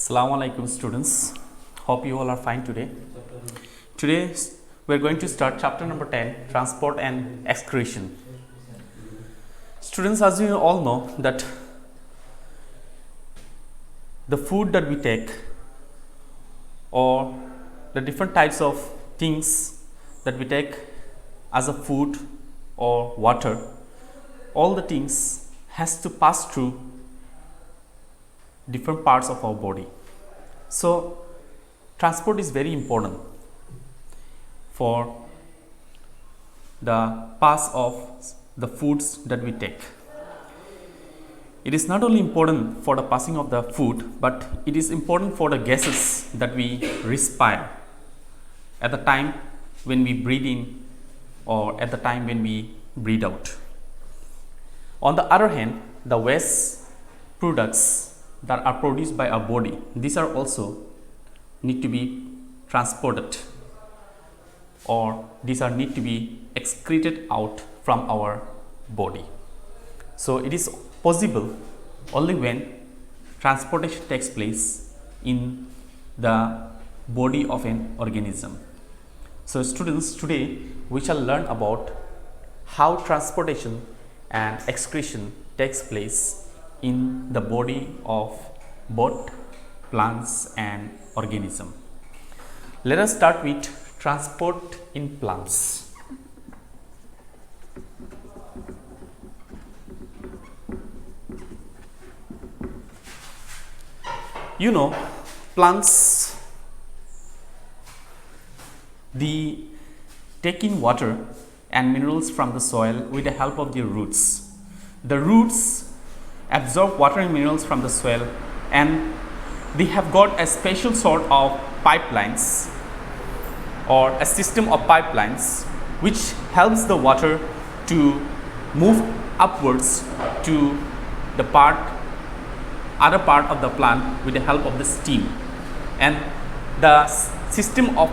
Assalamu alaikum students. Hope you all are fine today. Today we are going to start chapter number 10, transport and excretion. Students, as you all know that the food that we take or the different types of things that we take as a food or water, all the things has to pass through different parts of our body. So transport is very important for the pass of the foods that we take. It is not only important for the passing of the food, but it is important for the gases that we respire at the time when we breathe in or at the time when we breathe out. On the other hand, the waste products that are produced by our body, these are also need to be transported, or these are need to be excreted out from our body. So it is possible only when transportation takes place in the body of an organism. So students, today we shall learn about how transportation and excretion takes place in the body of both plants and organism. Let us start with transport in plants. You know, plants, they take in water and minerals from the soil with the help of their roots. The roots absorb water and minerals from the soil, and they have got a special sort of pipelines or a system of pipelines which helps the water to move upwards to the other part of the plant with the help of the steam. And the system of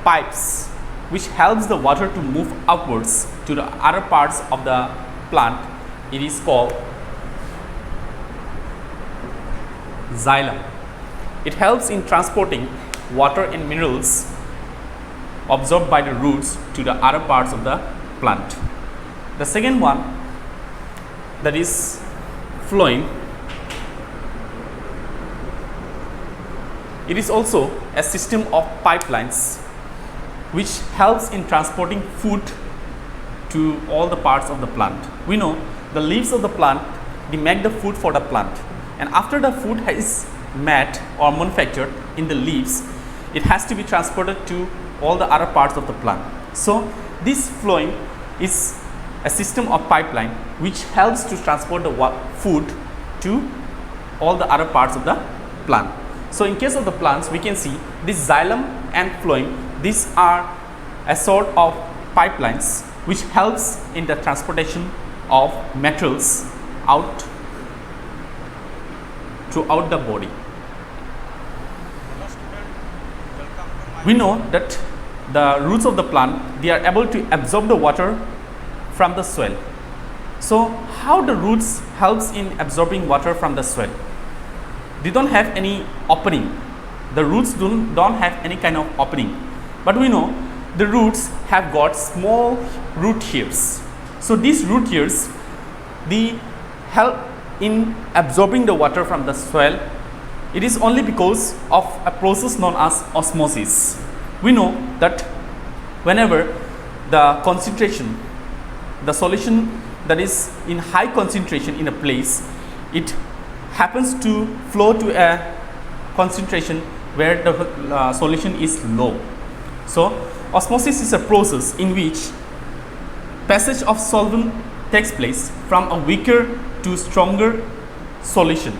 pipes which helps the water to move upwards to the other parts of the plant, it is called xylem. It helps in transporting water and minerals absorbed by the roots to the other parts of the plant. The second one, that is phloem. It is also a system of pipelines which helps in transporting food to all the parts of the plant. We know the leaves of the plant, they make the food for the plant, and after the food is made or manufactured in the leaves, it has to be transported to all the other parts of the plant. So this phloem is a system of pipeline which helps to transport the food to all the other parts of the plant. So in case of the plants, we can see this xylem and phloem, these are a sort of pipelines which helps in the transportation of materials out throughout the body. We know that the roots of the plant, they are able to absorb the water from the soil. So how the roots helps in absorbing water from the soil? They don't have any opening. The roots don't have any kind of opening. But we know the roots have got small root hairs. So these root hairs, they help in absorbing the water from the soil. It is only because of a process known as osmosis. We know that whenever the concentration, the solution that is in high concentration in a place, it happens to flow to a concentration where the solution is low. So osmosis is a process in which passage of solvent takes place from a weaker to stronger solution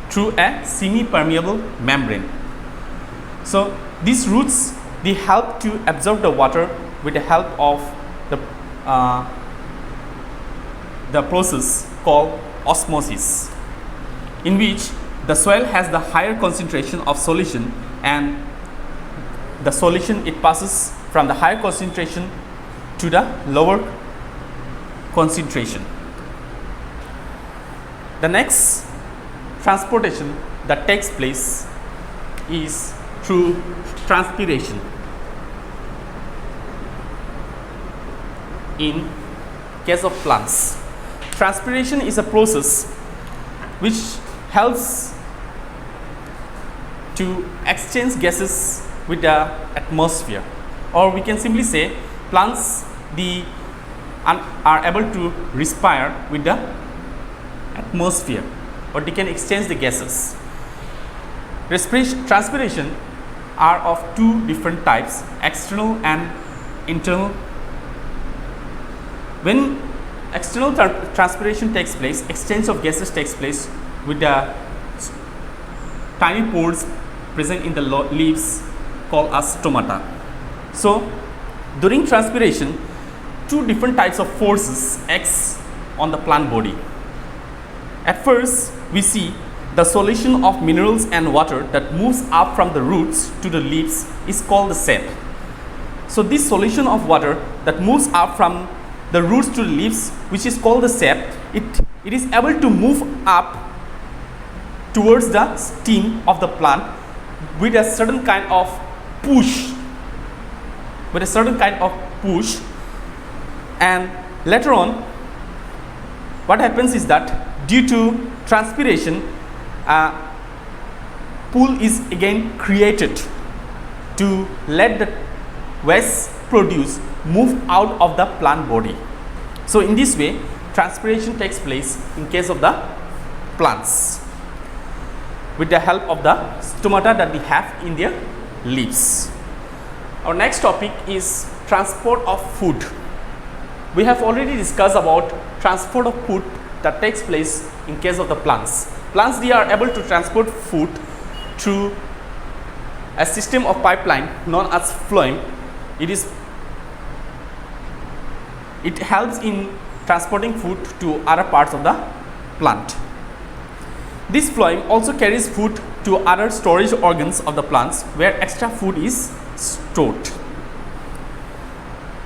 through a semi-permeable membrane. So these roots, they help to absorb the water with the help of the process called osmosis, in which the soil has the higher concentration of solution, and the solution, it passes from the higher concentration to the lower concentration. The next transportation that takes place is through transpiration. In case of plants, transpiration is a process which helps to exchange gases with the atmosphere, or we can simply say plants are able to respire with the atmosphere, or they can exchange the gases. Transpiration are of two different types, external and internal. When external transpiration takes place, exchange of gases takes place with the tiny pores present in the leaves called as stomata. So during transpiration, two different types of forces act on the plant body. At first, we see the solution of minerals and water that moves up from the roots to the leaves is called the sap. So this solution of water that moves up from the roots to the leaves, which is called the sap, it is able to move up towards the stem of the plant with a certain kind of push. And later on, what happens is that due to transpiration, a pool is again created to let the waste produce move out of the plant body. So in this way, transpiration takes place in case of the plants with the help of the stomata that we have in their leaves. Our next topic is transport of food. We have already discussed about transport of food that takes place in case of the plants. Plants, they are able to transport food through a system of pipeline known as phloem. It helps in transporting food to other parts of the plant. This phloem also carries food to other storage organs of the plants where extra food is stored.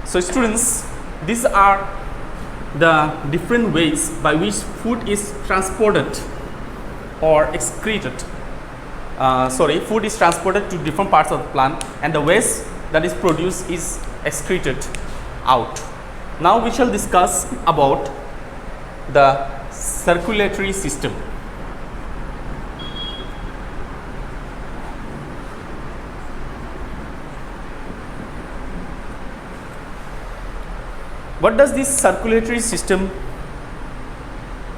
So students, these are the different ways by which food is transported or excreted. Food is transported to different parts of the plant, and the waste that is produced is excreted out. Now we shall discuss about the circulatory system. What does this circulatory system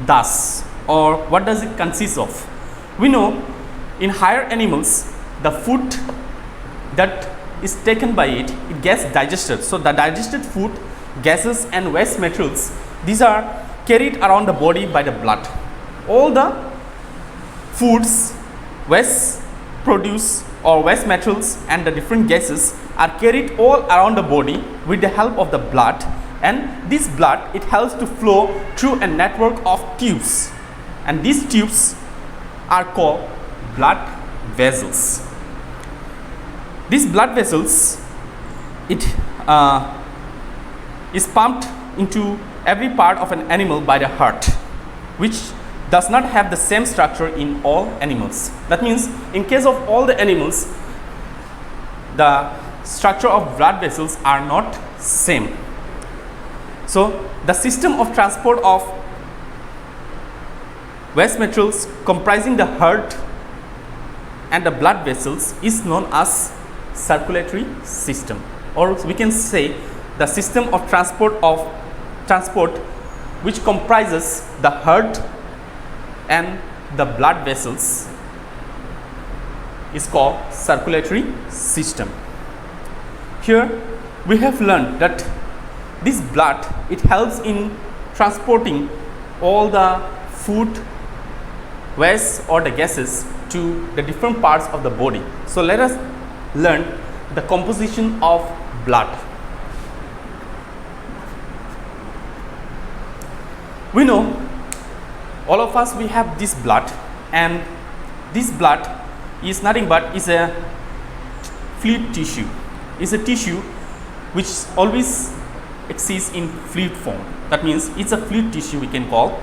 does, or what does it consist of? We know in higher animals, the food that is taken by it gets digested. So the digested food, gases and waste materials, these are carried around the body by the blood. All the foods, waste produce or waste materials and the different gases are carried all around the body with the help of the blood, and this blood, it helps to flow through a network of tubes, and these tubes are called blood vessels. These blood vessels, it is pumped into every part of an animal by the heart, which does not have the same structure in all animals. That means in case of all the animals, the structure of blood vessels are not same. So the system of transport of waste materials comprising the heart and the blood vessels is known as circulatory system, or we can say the system of transport which comprises the heart and the blood vessels is called circulatory system. Here we have learned that this blood, it helps in transporting all the food, waste or the gases to the different parts of the body. So let us learn the composition of blood. We know all of us, we have this blood, and this blood is nothing but is a fluid tissue. It's a tissue which always exists in fluid form. That means it's a fluid tissue we can call.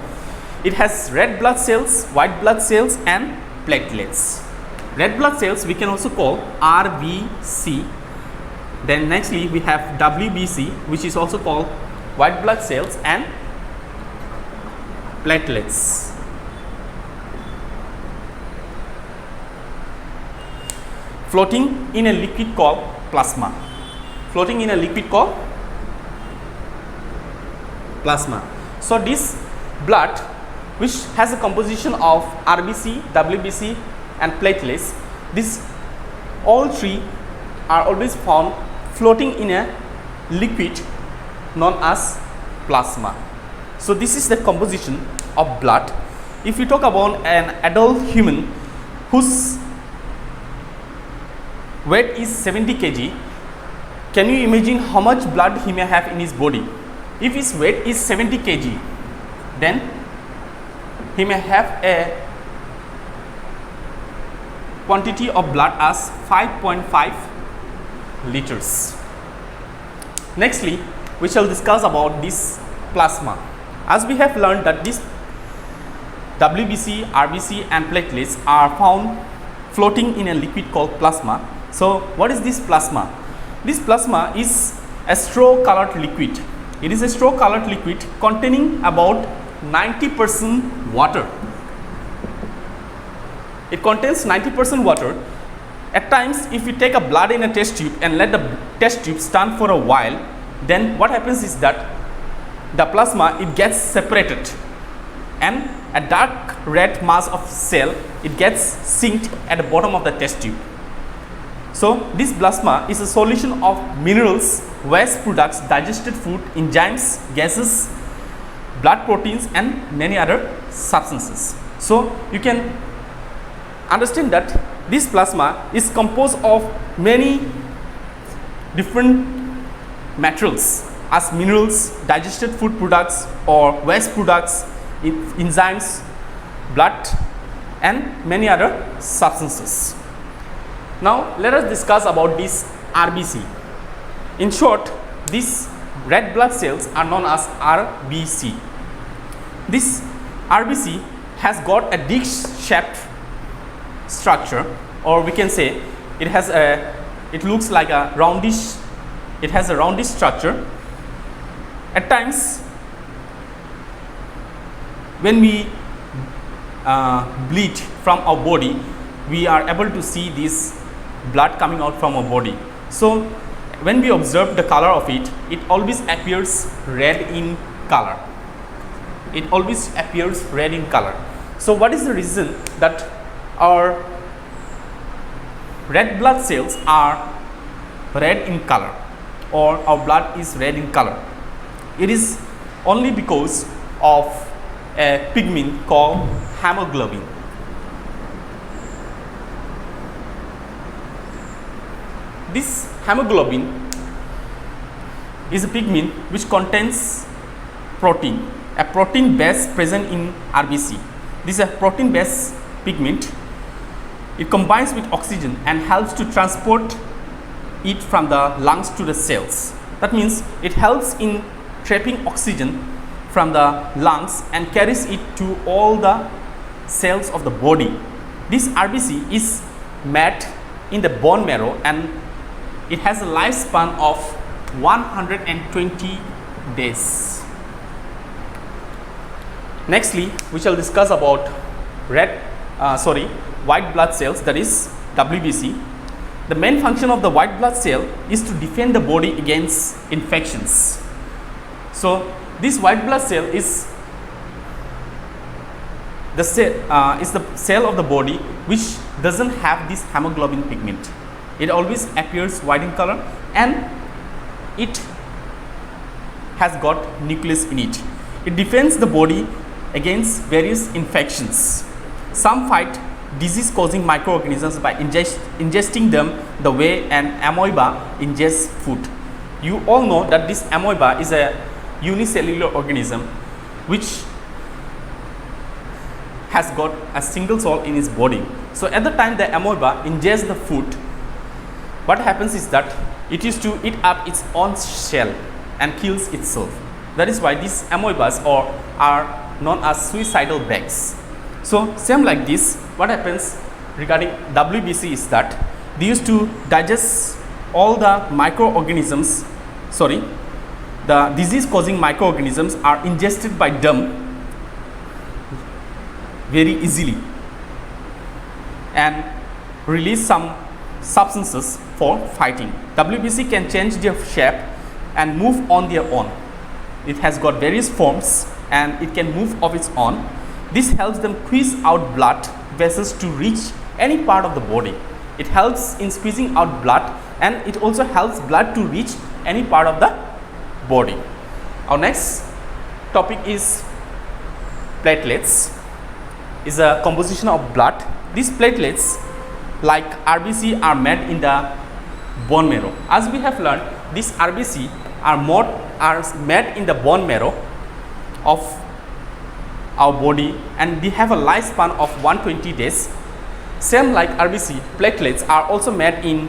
It has red blood cells, white blood cells and platelets. Red blood cells we can also call RBC. Then nextly we have WBC, which is also called white blood cells and platelets. Floating in a liquid called plasma. Floating in a liquid called plasma. So this blood, which has a composition of RBC, WBC and platelets, these all three are always found floating in a liquid known as plasma. So this is the composition of blood. If you talk about an adult human whose weight is 70 kg, can you imagine how much blood he may have in his body? If his weight is 70 kg, then he may have a quantity of blood as 5.5 liters. Nextly, we shall discuss about this plasma. As we have learned that this WBC, RBC and platelets are found floating in a liquid called plasma. So what is this plasma? This plasma is a straw colored liquid. It is a straw colored liquid containing about 90% water. It contains 90% water. At times, if you take a blood in a test tube and let the test tube stand for a while, then what happens is that the plasma, it gets separated, and a dark red mass of cell, it gets sinked at the bottom of the test tube. So this plasma is a solution of minerals, waste products, digested food, enzymes, gases, blood proteins and many other substances. So you can understand that this plasma is composed of many different materials as minerals, digested food products or waste products, enzymes, blood and many other substances. Now let us discuss about this RBC. In short, these red blood cells are known as RBC. This RBC has got a disc-shaped structure, or we can say it looks like a roundish, it has a roundish structure. At times when we bleed from our body, we are able to see this blood coming out from our body. So when we observe the color of it, it always appears red in color. It always appears red in color. So what is the reason that our red blood cells are red in color, or our blood is red in color? It is only because of a pigment called hemoglobin. This hemoglobin is a pigment which contains protein, a protein base present in RBC. This is a protein based pigment. It combines with oxygen and helps to transport it from the lungs to the cells. That means it helps in trapping oxygen from the lungs and carries it to all the cells of the body. This RBC is made in the bone marrow and it has a lifespan of 120 days. Nextly, we shall discuss about white blood cells, that is WBC. The main function of the white blood cell is to defend the body against infections. So this white blood cell is the cell of the body which doesn't have this hemoglobin pigment. It always appears white in color and it has got nucleus in it. It defends the body against various infections. Some fight disease causing microorganisms by ingesting them the way an amoeba ingests food. You all know that this amoeba is a unicellular organism which has got a single cell in its body. So at the time the amoeba ingests the food, what happens is that it used to eat up its own shell and kills itself. That is why these amoebas are known as suicidal bags. So same like this, what happens regarding WBC is that they used to digest all the microorganisms, the disease causing microorganisms are ingested by them very easily and release some substances for fighting. WBC can change their shape and move on their own. It has got various forms and it can move of its own. This helps them squeeze out blood vessels to reach any part of the body. It helps in squeezing out blood and it also helps blood to reach any part of the body. Our next topic is platelets. Is a composition of blood. These platelets like RBC are made in the bone marrow. As we have learned, these RBC are made in the bone marrow of our body and they have a lifespan of 120 days. Same like RBC, platelets are also made in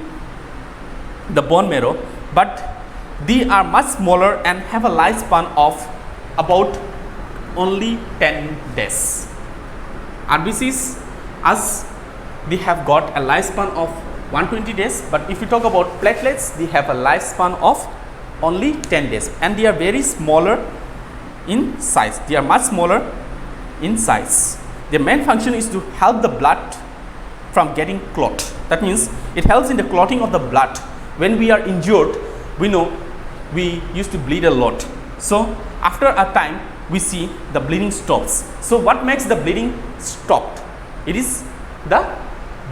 the bone marrow, but they are much smaller and have a lifespan of about only 10 days. RBCs, as they have got a lifespan of 120 days, but if you talk about platelets, they have a lifespan of only 10 days and they are very smaller in size. They are much smaller in size. Their main function is to help the blood from getting clot. That means it helps in the clotting of the blood. When we are injured, we know we used to bleed a lot. So after a time, we see the bleeding stops. So what makes the bleeding stop? It is the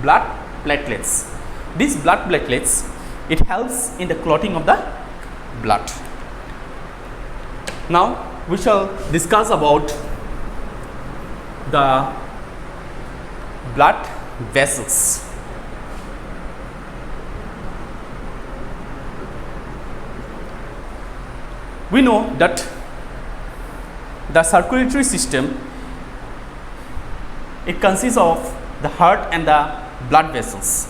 blood platelets. These blood platelets, it helps in the clotting of the blood. Now we shall discuss about the blood vessels. We know that the circulatory system, it consists of the heart and the blood vessels.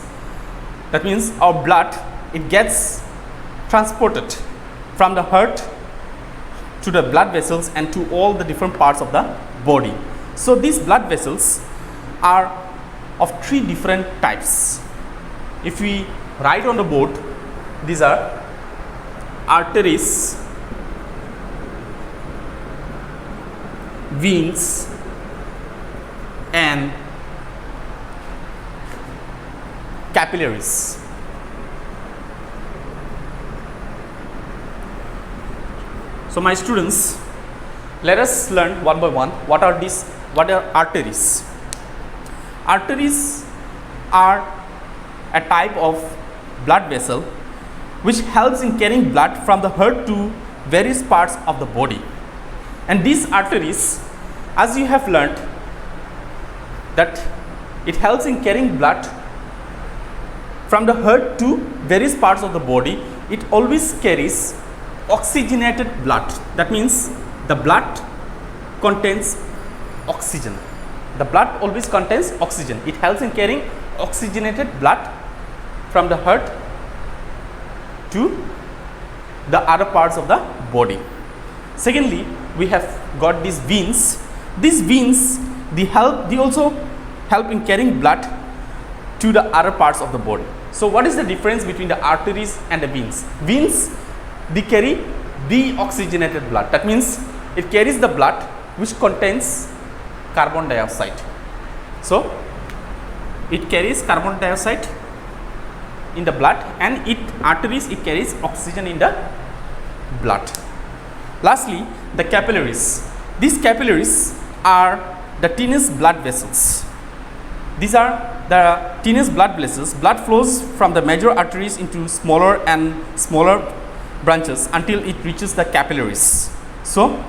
That means our blood, it gets transported from the heart to the blood vessels and to all the different parts of the body. So these blood vessels are of three different types. If we write on the board, these are arteries, veins and capillaries. So my students, let us learn one by one what are arteries. Arteries are a type of blood vessel which helps in carrying blood from the heart to various parts of the body. And these arteries, as you have learned, that it helps in carrying blood from the heart to various parts of the body. It always carries oxygenated blood. That means the blood contains oxygen. The blood always contains oxygen. It helps in carrying oxygenated blood from the heart to the other parts of the body. Secondly, we have got these veins. These veins, they also help in carrying blood to the other parts of the body. So what is the difference between the arteries and the veins? Veins, they carry deoxygenated blood. That means it carries the blood which contains carbon dioxide. So it carries carbon dioxide in the blood, and arteries, it carries oxygen in the blood. Lastly, the capillaries. These capillaries are the tiniest blood vessels. These are the tiniest blood vessels. Blood flows from the major arteries into smaller and smaller branches until it reaches the capillaries. So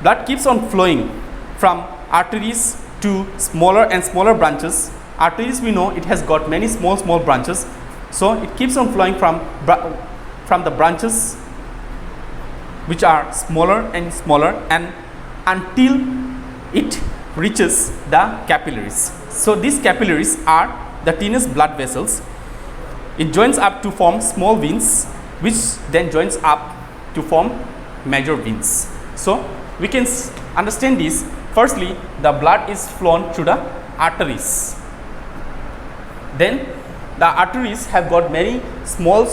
blood keeps on flowing from arteries to smaller and smaller branches. Arteries, we know it has got many small branches. So it keeps on flowing from the branches which are smaller and smaller, and until it reaches the capillaries. So these capillaries are the tiniest blood vessels. It joins up to form small veins, which then joins up to form major veins. So we can understand this Firstly, the blood is flown through the arteries. Then the arteries have got many small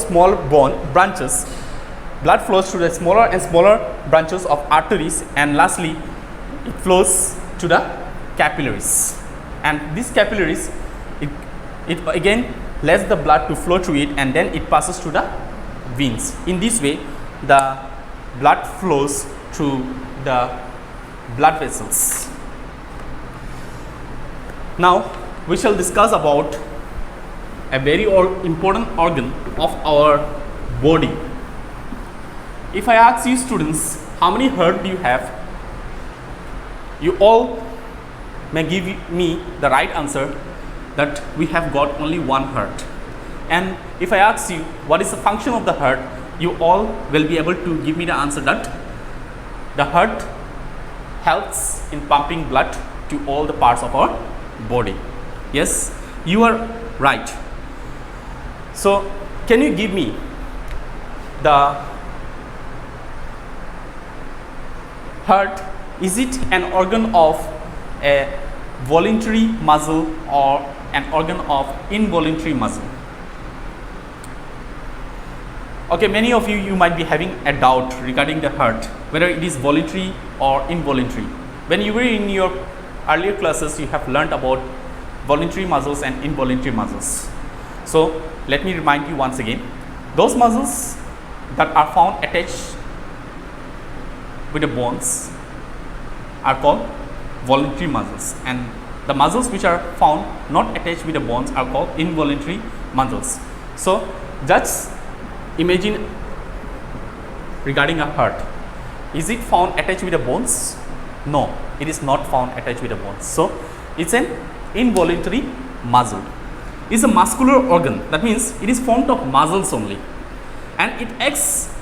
branches. Blood flows through the smaller and smaller branches of arteries, and lastly it flows to the capillaries. And these capillaries, it again lets the blood to flow through it, and then it passes to the veins. In this way, the blood flows through the blood vessels. Now we shall discuss about a very important organ of our body. If I ask you students, how many heart do you have? You all may give me the right answer that we have got only one heart. And if I ask you what is the function of the heart, you all will be able to give me the answer that the heart helps in pumping blood to all the parts of our body. Yes, you are right. So can you give me the heart? Is it an organ of a voluntary muscle or an organ of involuntary muscle? Okay, many of you might be having a doubt regarding the heart, whether it is voluntary or involuntary. When you were in your earlier classes, you have learned about voluntary muscles and involuntary muscles. So let me remind you once again, those muscles that are found attached with the bones are called voluntary muscles, and the muscles which are found not attached with the bones are called involuntary muscles. So just imagine regarding a heart, is it found attached with the bones? No, it is not found attached with the bones. So it's an involuntary muscle. It's a muscular organ, that means it is formed of muscles only, and it acts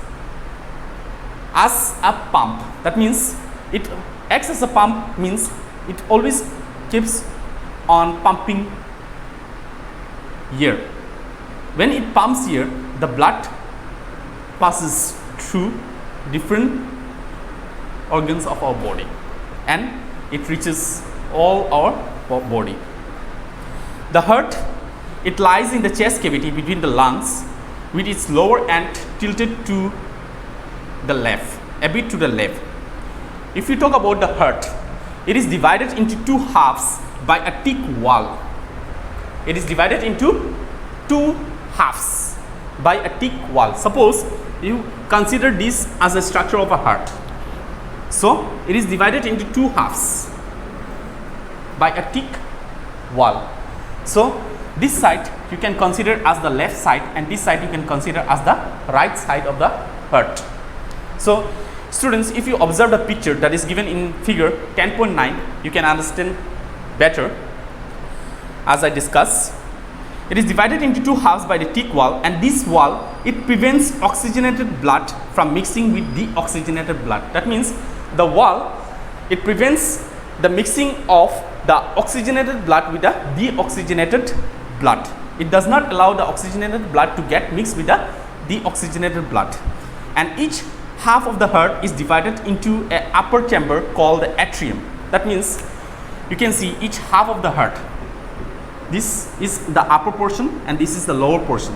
as a pump. That means it acts as a pump, means it always keeps on pumping here. When it pumps here, the blood passes through different organs of our body, and it reaches all our body. The heart, it lies in the chest cavity between the lungs, with its lower end tilted to the left, a bit to the left. If you talk about the heart, it is divided into two halves by a thick wall. It is divided into two halves by a thick wall. Suppose you consider this as a structure of a heart. So it is divided into two halves by a thick wall. So this side you can consider as the left side, and this side you can consider as the right side of the heart. So students, if you observe the picture that is given in figure 10.9, you can understand better. As I discussed, it is divided into two halves by the thick wall, and this wall, it prevents oxygenated blood from mixing with deoxygenated blood. That means the wall, it prevents the mixing of the oxygenated blood with the deoxygenated blood. It does not allow the oxygenated blood to get mixed with the deoxygenated blood. And each half of the heart is divided into an upper chamber called the atrium. That means you can see each half of the heart. This is the upper portion and this is the lower portion.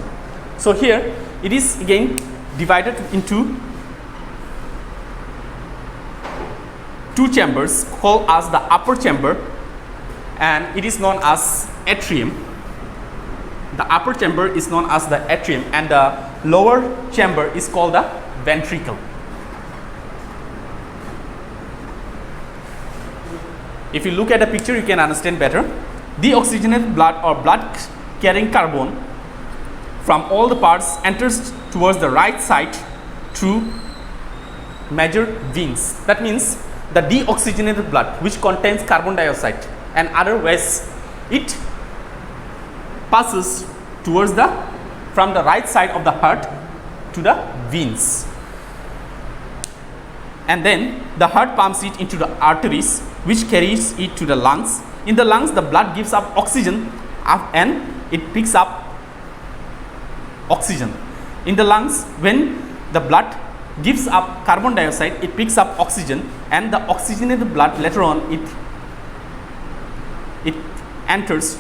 So here it is again divided into two chambers called as the upper chamber, and it is known as atrium. The upper chamber is known as the atrium, and the lower chamber is called the ventricle. If you look at the picture, you can understand better. Deoxygenated blood or blood carrying carbon from all the parts enters towards the right side through major veins. That means the deoxygenated blood, which contains carbon dioxide and other wastes, it passes towards from the right side of the heart to the veins, and then the heart pumps it into the arteries, which carries it to the lungs. In the lungs, the blood gives up oxygen and it picks up oxygen. In the lungs, when the blood gives up carbon dioxide, it picks up oxygen, and the oxygenated blood later on it enters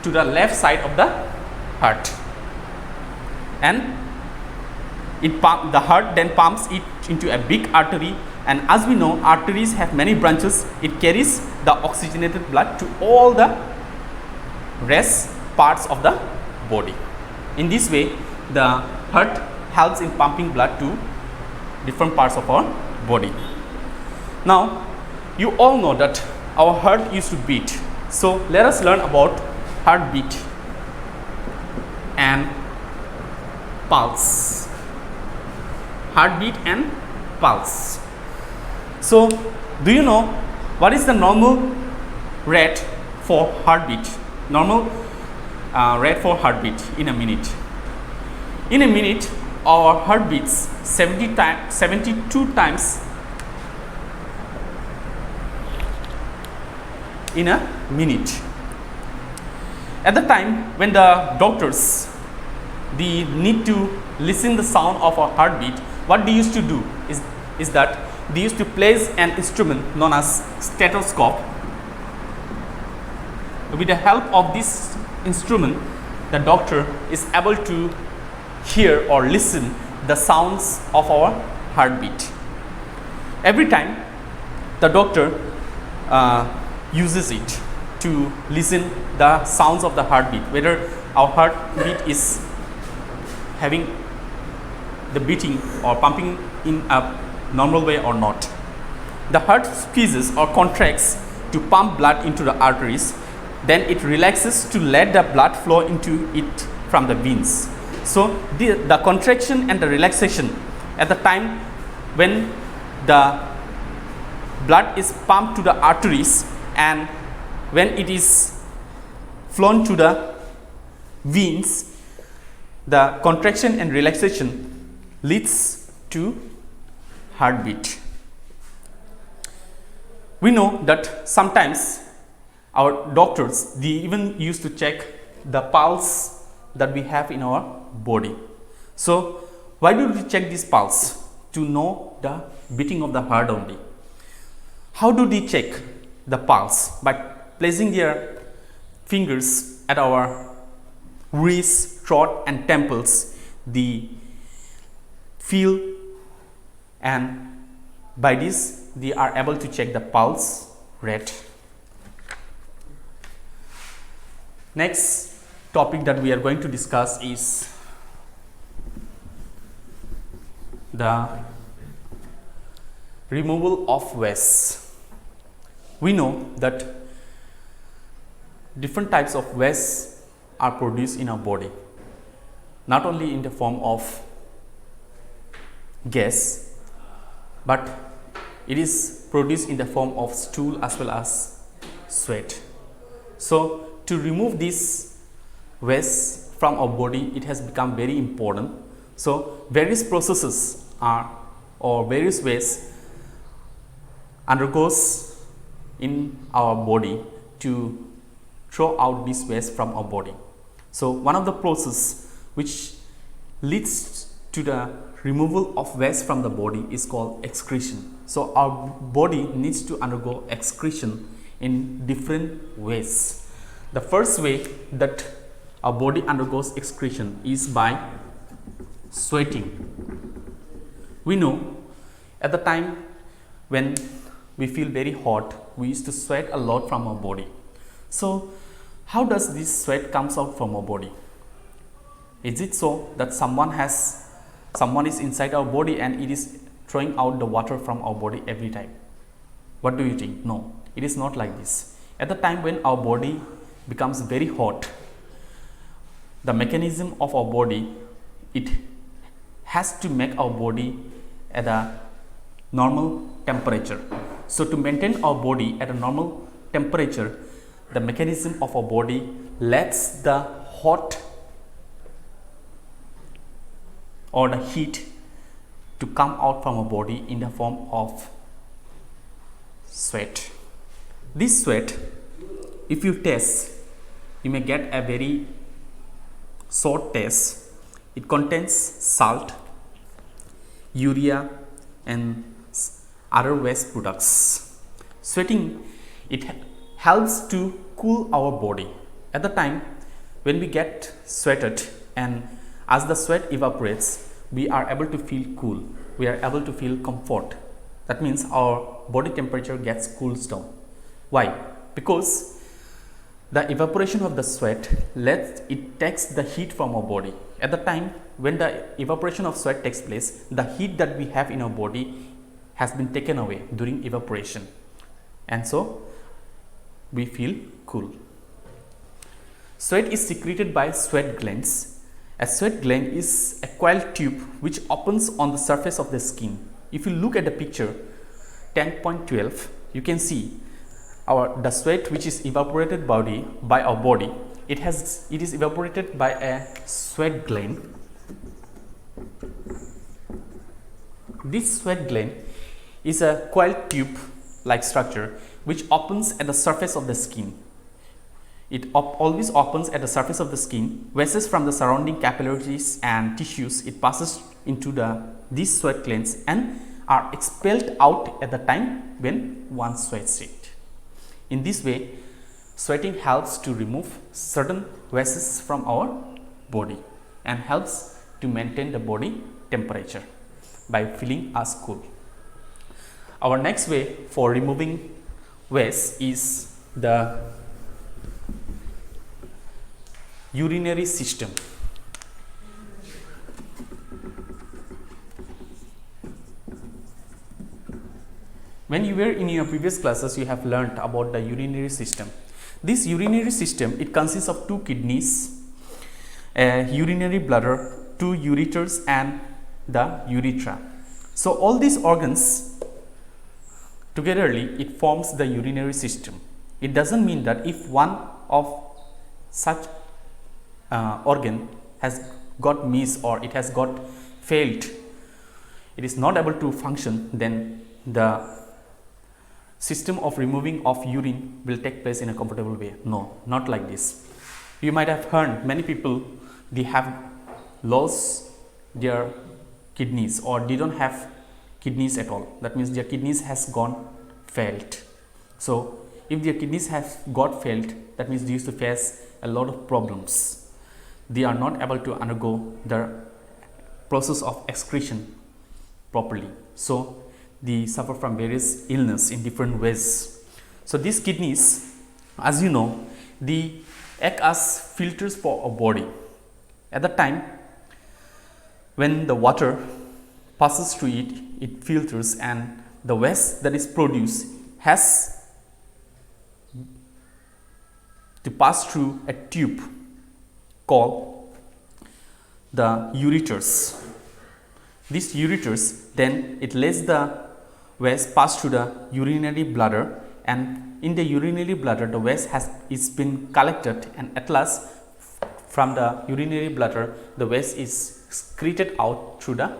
to the left side of the heart, and the heart then pumps it into a big artery, and as we know, arteries have many branches. It carries the oxygenated blood to all the rest parts of the body. In this way, the heart helps in pumping blood to different parts of our body. Now, you all know that our heart used to beat. So, let us learn about heartbeat and pulse. Heartbeat and pulse. So, do you know what is the normal rate for heartbeat? Normal rate for heartbeat in a minute. In a minute, our heart beats 72 times in a minute. At the time when the doctors they need to listen the sound of our heartbeat, what they used to do is that they used to place an instrument known as stethoscope. With the help of this instrument, the doctor is able to hear or listen the sounds of our heartbeat. Every time the doctor uses it to listen the sounds of the heartbeat, whether our heartbeat is having the beating or pumping in a normal way or not. The heart squeezes or contracts to pump blood into the arteries, then it relaxes to let the blood flow into it from the veins. So the contraction and the relaxation at the time when the blood is pumped to the arteries and when it is flown to the veins, the contraction and relaxation leads to heartbeat. We know that sometimes our doctors they even used to check the pulse that we have in our body. So why do we check this pulse? To know the beating of the heart only. How do they check the pulse? By placing their fingers at our wrists, throat and temples. They feel, and by this they are able to check the pulse rate. Next topic that we are going to discuss is the removal of waste. We know that different types of waste are produced in our body, not only in the form of gas, but it is produced in the form of stool as well as sweat. So to remove this waste from our body, it has become very important. So various processes or various waste undergoes in our body to throw out this waste from our body. So one of the process which leads to the removal of waste from the body is called excretion. So our body needs to undergo excretion in different ways. The first way that our body undergoes excretion is by sweating. We know at the time when we feel very hot, we used to sweat a lot from our body. So how does this sweat comes out from our body? Is it so that someone is inside our body and it is throwing out the water from our body every time? What do you think? No, it is not like this. At the time when our body becomes very hot, the mechanism of our body, it has to make our body at a normal temperature. So to maintain our body at a normal temperature, the mechanism of our body lets the hot or the heat to come out from our body in the form of sweat. This sweat, if you taste, you may get a very sour taste. It contains salt, urea and other waste products. Sweating, it helps to cool our body. At the time when we get sweated, and as the sweat evaporates, we are able to feel cool, we are able to feel comfort. That means our body temperature gets cools down. Why? Because the evaporation of the sweat takes the heat from our body. At the time when the evaporation of sweat takes place, the heat that we have in our body has been taken away during evaporation, and so we feel cool. Sweat is secreted by sweat glands. A sweat gland is a coiled tube which opens on the surface of the skin. If you look at the picture 10.12, you can see the sweat which is evaporated by our body. It is evaporated by a sweat gland. This sweat gland is a coiled tube like structure which opens at the surface of the skin. It always opens at the surface of the skin. Wastes from the surrounding capillaries and tissues, it passes into these sweat glands and are expelled out at the time when one sweats it. In this way, sweating helps to remove certain wastes from our body and helps to maintain the body temperature by feeling us cool. Our next way for removing waste is the urinary system. When you were in your previous classes, you have learnt about the urinary system. This urinary system, it consists of two kidneys, a urinary bladder, two ureters and the urethra. So all these organs togetherly, it forms the urinary system. It doesn't mean that if one of such organ has got missed or it has got failed, it is not able to function, then the system of removing of urine will take place in a comfortable way. No, not like this. You might have heard many people, they have lost their kidneys or they don't have kidneys at all. That means their kidneys has gone failed. So if their kidneys have got failed, that means they used to face a lot of problems. They are not able to undergo the process of excretion properly. So they suffer from various illness in different ways. So these kidneys, as you know, they act as filters for our body. At the time when the water passes through it, it filters, and the waste that is produced has to pass through a tube called the ureters. These ureters, then it lets the waste pass through the urinary bladder, and in the urinary bladder the waste is been collected, and at last from the urinary bladder the waste is excreted out through the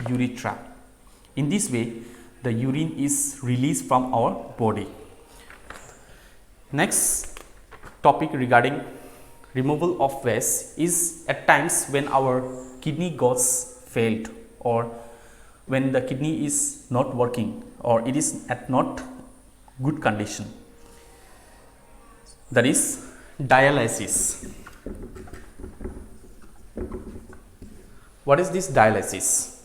urethra. In this way, the urine is released from our body. Next topic regarding removal of waste is at times when our kidney gets failed, or when the kidney is not working or it is at not good condition. That is dialysis. What is this dialysis?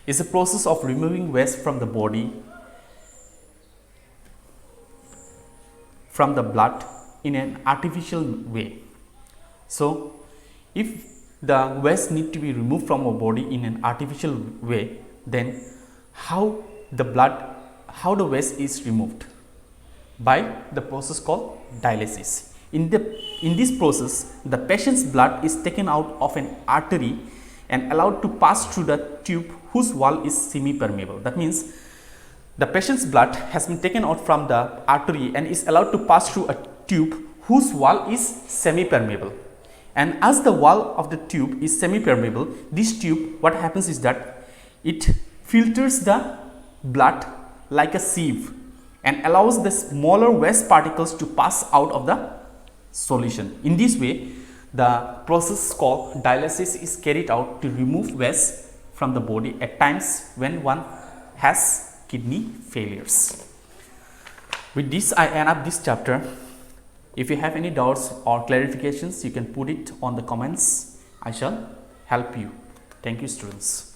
It's a process of removing waste from the body, from the blood in an artificial way. So if the waste need to be removed from our body in an artificial way, then how the waste is removed? By the process called dialysis. In this process, the patient's blood is taken out of an artery and allowed to pass through the tube whose wall is semi-permeable. That means the patient's blood has been taken out from the artery and is allowed to pass through a tube whose wall is semi-permeable. And as the wall of the tube is semi-permeable, this tube, what happens is that it filters the blood like a sieve and allows the smaller waste particles to pass out of the solution. In this way, the process called dialysis is carried out to remove waste from the body at times when one has kidney failures. With this, I end up this chapter. If you have any doubts or clarifications, you can put it on the comments. I shall help you. Thank you, students.